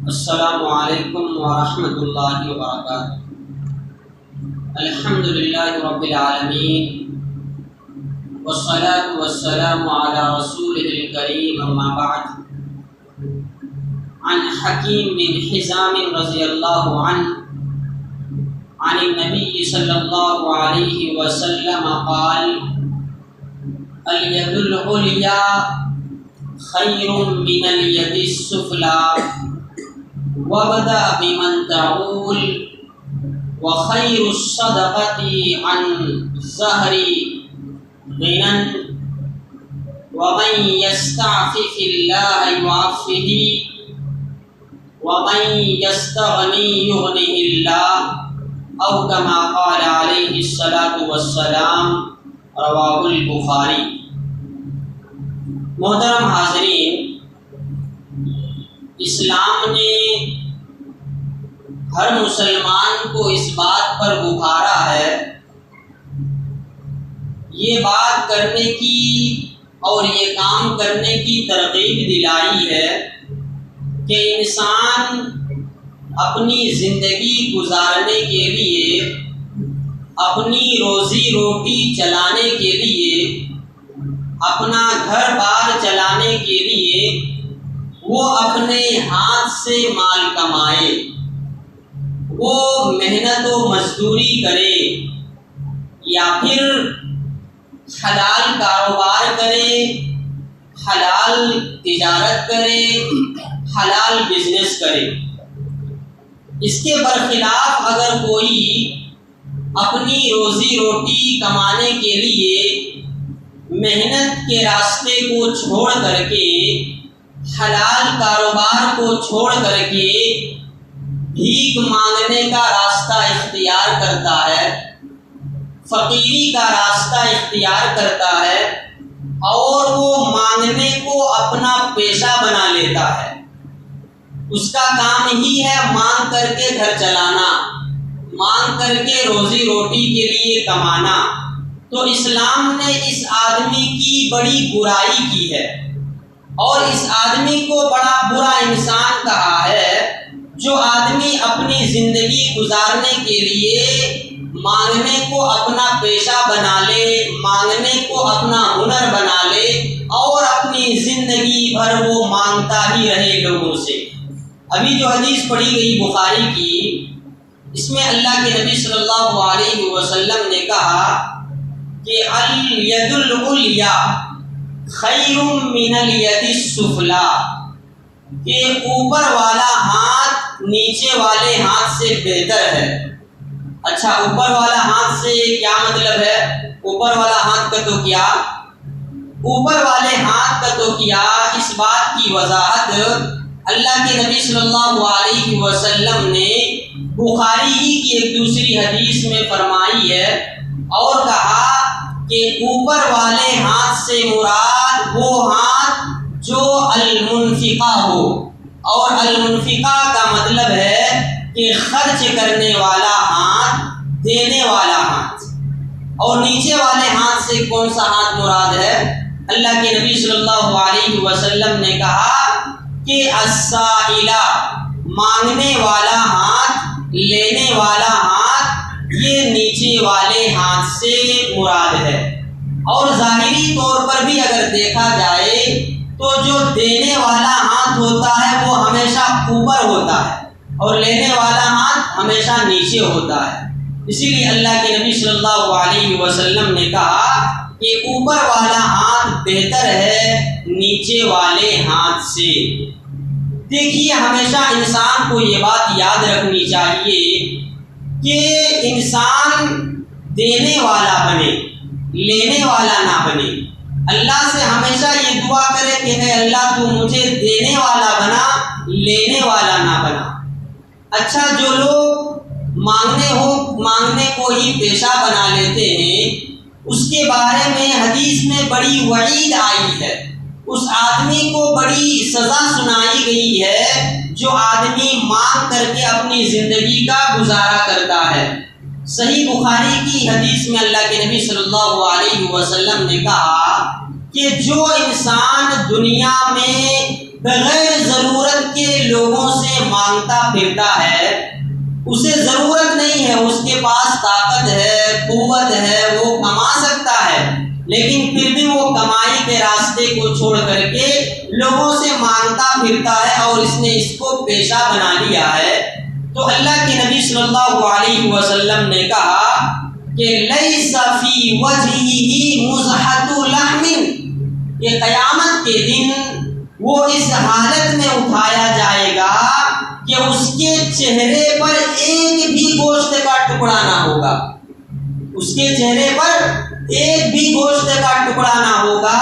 السلام علیکم ورحمۃ اللہ وبرکاتہ۔ الحمد للہ رب العالمین والصلاة والسلام علی رسولہ الکریم، اما بعد۔ عن حکیم بن حزام رضی اللہ عنہ عن النبی صلی اللہ علیہ وسلم قال: الید العلیا خیر من الید السفلی وابدأ بمن تعول وخير الصدقة عن ظهر غنى ومن يستعفف الله يعفه ومن يستغني يغنه الله أو كما قال عليه الصلاة والسلام، رواه البخاری۔ محترم حاضرین، اسلام نے ہر مسلمان کو اس بات پر ابھارا ہے، یہ بات کرنے کی اور یہ کام کرنے کی ترغیب دلائی ہے کہ انسان اپنی زندگی گزارنے کے لیے، اپنی روزی روٹی چلانے کے لیے، اپنا گھر بار چلانے کے لیے وہ اپنے ہاتھ سے مال کمائے، وہ محنت و مزدوری کرے، یا پھر حلال کاروبار کرے، حلال تجارت کرے، حلال بزنس کرے۔ اس کے برخلاف اگر کوئی اپنی روزی روٹی کمانے کے لیے محنت کے راستے کو چھوڑ کر کے، حلال کاروبار کو چھوڑ کر کے بھیک مانگنے کا راستہ اختیار کرتا ہے، فقیری کا راستہ اختیار کرتا ہے، اور وہ مانگنے کو اپنا پیشہ بنا لیتا ہے، اس کا کام ہی ہے مانگ کر کے گھر چلانا، مانگ کر کے روزی روٹی کے لیے کمانا، تو اسلام نے اس آدمی کی بڑی برائی کی ہے، اور اس آدمی کو بڑا برا انسان کہا ہے جو آدمی اپنی زندگی گزارنے کے لیے مانگنے کو اپنا پیشہ بنا لے، مانگنے کو اپنا ہنر بنا لے، اور اپنی زندگی بھر وہ مانگتا ہی رہے لوگوں سے۔ ابھی جو حدیث پڑھی گئی بخاری کی، اس میں اللہ کے نبی صلی اللہ علیہ وسلم نے کہا کہ الید العلیا خیر من الید السفلی، کہ اوپر والا ہاتھ نیچے والے ہاتھ سے بہتر ہے۔ اچھا، اوپر والا ہاتھ سے کیا مطلب ہے؟ اوپر والا ہاتھ کا تو کیا؟ اوپر والے ہاتھ کا تو کیا، اس بات کی وضاحت اللہ کے نبی صلی اللہ علیہ وسلم نے بخاری ہی کی ایک دوسری حدیث میں فرمائی ہے، اور کہا کہ اوپر والے ہاتھ سے مراد وہ ہاتھ جو المنفقہ ہو، اور المنفقہ کا مطلب ہے کہ خرچ کرنے والا ہاتھ، دینے والا ہاتھ۔ اور نیچے والے ہاتھ سے کون سا ہاتھ مراد ہے؟ اللہ کے نبی صلی اللہ علیہ وسلم نے کہا کہ السائلہ، مانگنے والا ہاتھ، لینے والا ہاتھ، یہ نیچے والے ہاتھ سے مراد ہے۔ اور ظاہری طور پر بھی اگر دیکھا جائے تو جو دینے والا ہاتھ ہوتا ہے وہ ہمیشہ اوپر ہوتا ہے، اور لینے والا ہاتھ ہمیشہ نیچے ہوتا ہے۔ اسی لیے اللہ کے نبی صلی اللہ علیہ وسلم نے کہا کہ اوپر والا ہاتھ بہتر ہے نیچے والے ہاتھ سے۔ دیکھیے، ہمیشہ انسان کو یہ بات یاد رکھنی چاہیے کہ انسان دینے والا بنے، لینے والا نہ بنے۔ اللہ سے ہمیشہ یہ دعا کرے کہ اے اللہ تو مجھے دینے والا بنا، لینے والا نہ بنا۔ اچھا، جو لوگ مانگنے کو ہی پیشہ بنا لیتے ہیں، اس کے بارے میں حدیث میں بڑی وعید آئی ہے، اس آدمی کو بڑی سزا سنائی گئی ہے جو آدمی مانگ کر کے اپنی زندگی کا گزارا کرتا ہے۔ صحیح بخاری کی حدیث میں اللہ کے نبی صلی اللہ علیہ وسلم نے کہا کہ جو انسان دنیا میں بغیر ضرورت کے لوگوں سے مانگ مانگتا پھرتا ہے، اسے ضرورت نہیں ہے، اس کے پاس طاقت ہے، قوت ہے، وہ کما سکتا ہے، لیکن پھر بھی وہ کمائی کے راستے کو چھوڑ کر کے لوگوں سے مانگتا پھرتا ہے اور اس نے اس کو پیشہ بنا لیا ہے، تو اللہ کے نبی صلی اللہ علیہ وسلم نے کہا کہ لیس فی وجہہ مزحۃ لحم، کہ قیامت کے دن وہ اس حالت میں اٹھایا جائے گا کہ اس کے چہرے پر ایک بھی گوشت کا ٹکڑا نہ ہوگا، اس کے چہرے پر ایک بھی گوشت کا ٹکڑا نہ ہوگا،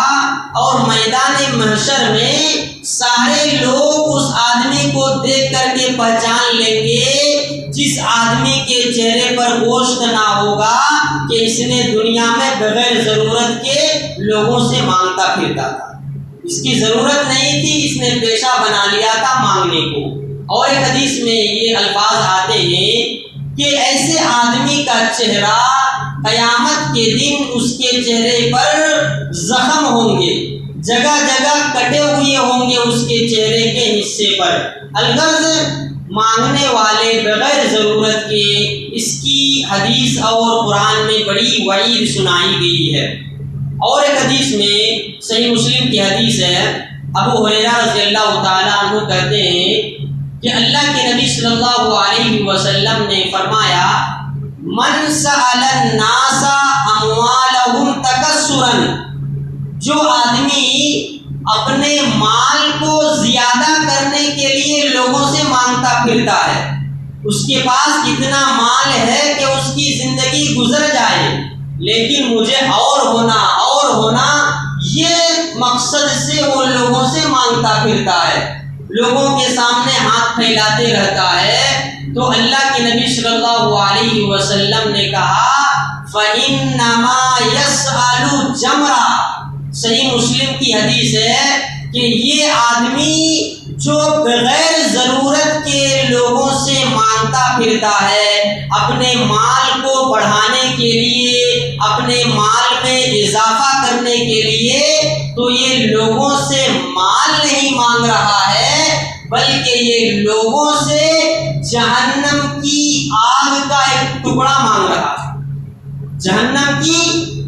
اور میدان محشر میں سارے لوگ اس آدمی کو دیکھ کر کے پہچان لیں گے جس آدمی کے چہرے پر گوشت نہ ہوگا کہ اس نے دنیا میں بغیر ضرورت کے لوگوں سے مانگتا پھرتا تھا، اس کی ضرورت نہیں تھی، اس نے پیشہ بنا لیا تھا مانگنے کو۔ اور ایک حدیث میں یہ الفاظ آتے ہیں کہ ایسے آدمی کا چہرہ قیامت کے دن اس کے چہرے پر زخم ہوں گے، جگہ جگہ کٹے ہوئے ہوں گے اس کے چہرے کے حصے پر، الغرض مانگنے والے بغیر ضرورت کے، اس کی حدیث اور قرآن میں بڑی وعید سنائی گئی ہے۔ اور ایک حدیث میں صحیح مسلم کی حدیث ہے، ابو ہریرہ رضی اللہ تعالیٰ عنہ کہتے ہیں کہ اللہ کے نبی صلی اللہ علیہ وسلم نے فرمایا من سأل الناس اموالهم تکثرا، جو آدمی اپنے مال کو زیادہ کرنے کے لیے لوگوں سے مانگتا پھرتا ہے، اس کے پاس اتنا مال ہے کہ اس کی زندگی گزر جائے، لیکن مجھے اور ہونا یہ مقصد سے وہ لوگوں سے مانگتا پھرتا ہے، لوگوں کے سامنے ہاتھ پھیلاتے رہتا ہے، تو اللہ کے نبی صلی اللہ علیہ وسلم نے کہا فَإِنَّمَا يَسْأَلُ جَمْرًا، صحیح مسلم کی حدیث ہے کہ یہ آدمی جو بغیر ضرورت کے لوگوں سے مانگتا پھرتا ہے، اپنے مال کو بڑھانے کے لیے، اپنے مال میں اضافہ کرنے کے لیے، تو یہ لوگوں سے مال نہیں مانگ رہا ہے، بلکہ یہ لوگوں سے جہنم کی آگ کا ایک ٹکڑا مانگ رہا ہے، جہنم کی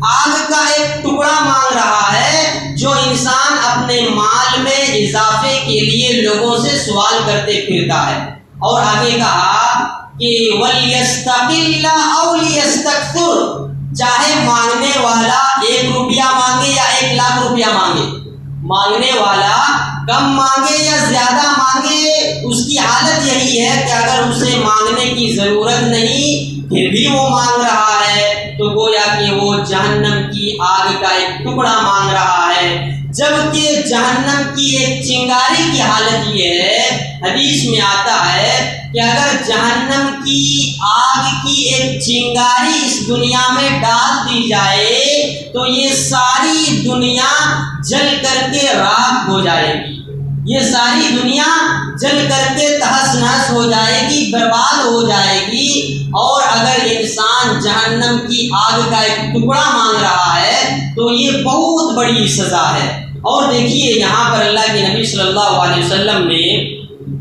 آگ کا ایک ٹکڑا مانگ رہا ہے، جو انسان اپنے مال میں اضافے کے لیے لوگوں سے سوال کرتے پھرتا ہے۔ اور آگے کہا کہ وَلْيَسْتَقِلَّ أَوْ لِيَسْتَكْثُرْ، چاہے مانگنے والا 1 روپیہ مانگے یا 1 لاکھ روپیہ مانگے، مانگنے والا کم مانگے یا زیادہ مانگے، اس کی حالت یہی ہے کہ اگر اسے مانگنے کی ضرورت نہیں پھر بھی وہ مانگ رہا ہے، تو گویا کہ وہ جہنم کی آگ کا ایک ٹکڑا مانگ رہا ہے، جبکہ جہنم کی ایک چنگاری کی حالت یہ ہے، حدیث میں آتا ہے کہ اگر جہنم کی آگ کی ایک چنگاری اس دنیا میں ڈال دی جائے تو یہ ساری دنیا جل کر کے راکھ ہو جائے گی، یہ ساری دنیا جل کر کے تہس نہس ہو جائے گی، برباد ہو جائے گی۔ اور اگر انسان جہنم کی آگ کا ایک ٹکڑا مانگ رہا ہے تو یہ بہت بڑی سزا ہے۔ اور دیکھیے یہاں پر اللہ کے نبی صلی اللہ علیہ وسلم نے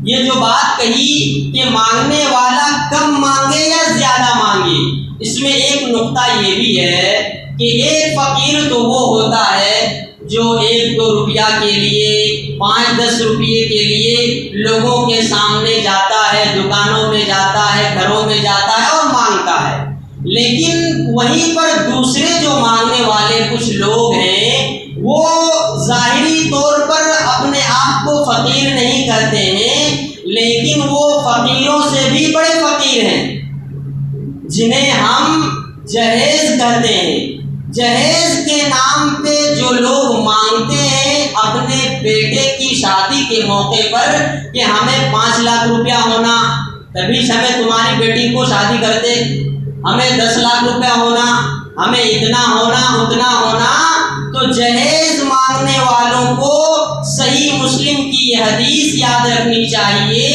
یہ جو بات کہی کہ مانگنے والا کم مانگے یا زیادہ مانگے، اس میں ایک نقطہ یہ بھی ہے کہ ایک فقیر تو وہ ہوتا ہے جو 1-2 روپیہ کے لیے، 5-10 روپیے کے لیے لوگوں کے سامنے جاتا ہے، دکانوں میں جاتا ہے، گھروں میں جاتا ہے اور مانگتا ہے، لیکن وہیں پر دوسرے جو مانگنے والے کچھ لوگ ہیں وہ ظاہری طور پر اپنے آپ کو فقیر نہیں کہتے ہیں، لیکن وہ فقیروں سے بھی بڑے فقیر ہیں، جنہیں ہم جہیز کہتے ہیں۔ جہیز کے نام پہ جو لوگ مانگتے ہیں اپنے بیٹے کی شادی کے موقع پر کہ ہمیں 5 لاکھ روپیہ ہونا، تبھی ہمیں تمہاری بیٹی کو شادی کرتے، ہمیں 10 لاکھ روپیہ ہونا، ہمیں اتنا ہونا اتنا ہونا، تو جہیز مانگنے والوں کو صحیح مسلم کی یہ حدیث یاد رکھنی چاہیے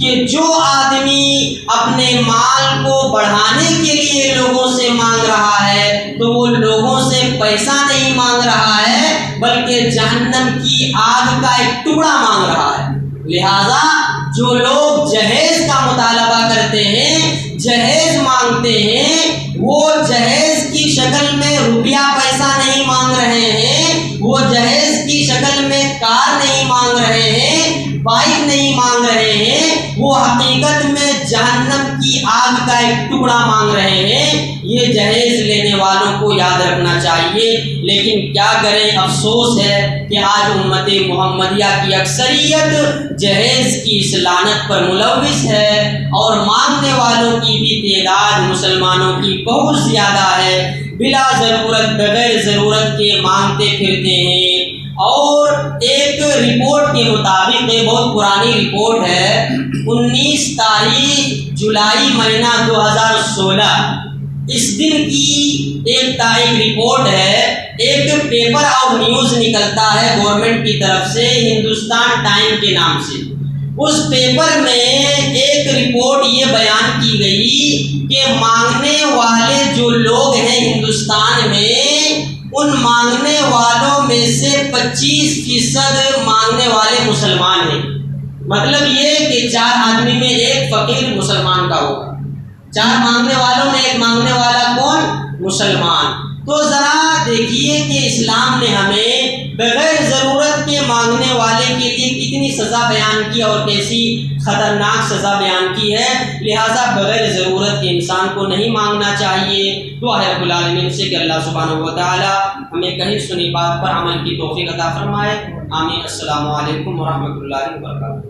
کہ جو آدمی اپنے مال کو بڑھانے کے لیے لوگوں سے مانگ رہا ہے تو وہ لوگوں سے پیسہ نہیں مانگ رہا ہے بلکہ جہنم کی آگ کا ایک ٹکڑا مانگ رہا ہے۔ لہذا جو لوگ جہیز کا مطالبہ کرتے ہیں، جہیز مانگتے ہیں، وہ جہیز کی شکل میں روپیہ پیسہ نہیں مانگ رہے ہیں، وہ جہیز کی شکل میں کار نہیں مانگ رہے ہیں، بائک نہیں مانگ رہے ہیں، وہ حقیقت میں جہنم کی آگ کا ایک ٹکڑا مانگ رہے ہیں۔ یہ جہیز لینے والوں کو یاد رکھنا چاہیے، لیکن کیا کریں، افسوس ہے کہ آج امت محمدیہ کی اکثریت جہیز کی اس لعنت پر ملوث ہے، اور مانگنے والوں کی بھی تعداد مسلمانوں کی بہت زیادہ ہے، بلا ضرورت بغیر ضرورت کے مانگتے پھرتے ہیں۔ اور ایک رپورٹ کے مطابق، یہ بہت پرانی رپورٹ ہے، 19 تاریخ جولائی مہینہ 2016 اس دن کی ایک رپورٹ ہے، ایک پیپر اور نیوز نکلتا ہے گورنمنٹ کی طرف سے، ہندوستان ٹائم کے نام سے۔ اس پیپر میں ایک رپورٹ یہ بیان کی گئی کہ مانگنے والے جو لوگ ہیں ہندوستان میں، ان مانگنے والوں میں سے 25% مانگنے والے مسلمان ہیں۔ مطلب یہ کہ 4 آدمی میں ایک فقیر مسلمان کا ہوگا، 4 مانگنے والوں میں ایک مانگنے والا کون؟ مسلمان۔ تو ذرا دیکھیے کہ اسلام نے ہمیں بغیر ضرورت کے مانگنے والے کے لیے کتنی سزا بیان کی اور کیسی خطرناک سزا بیان کی ہے۔ لہٰذا بغیر ضرورت کے انسان کو نہیں مانگنا چاہیے۔ دعا ہے رب العالمین سے کہ اللہ سبحانہ و تعالی ہمیں کہیں سنی بات پر عمل کی توفیق عطا فرمائے۔ آمین۔ السلام علیکم ورحمۃ اللہ وبرکاتہ۔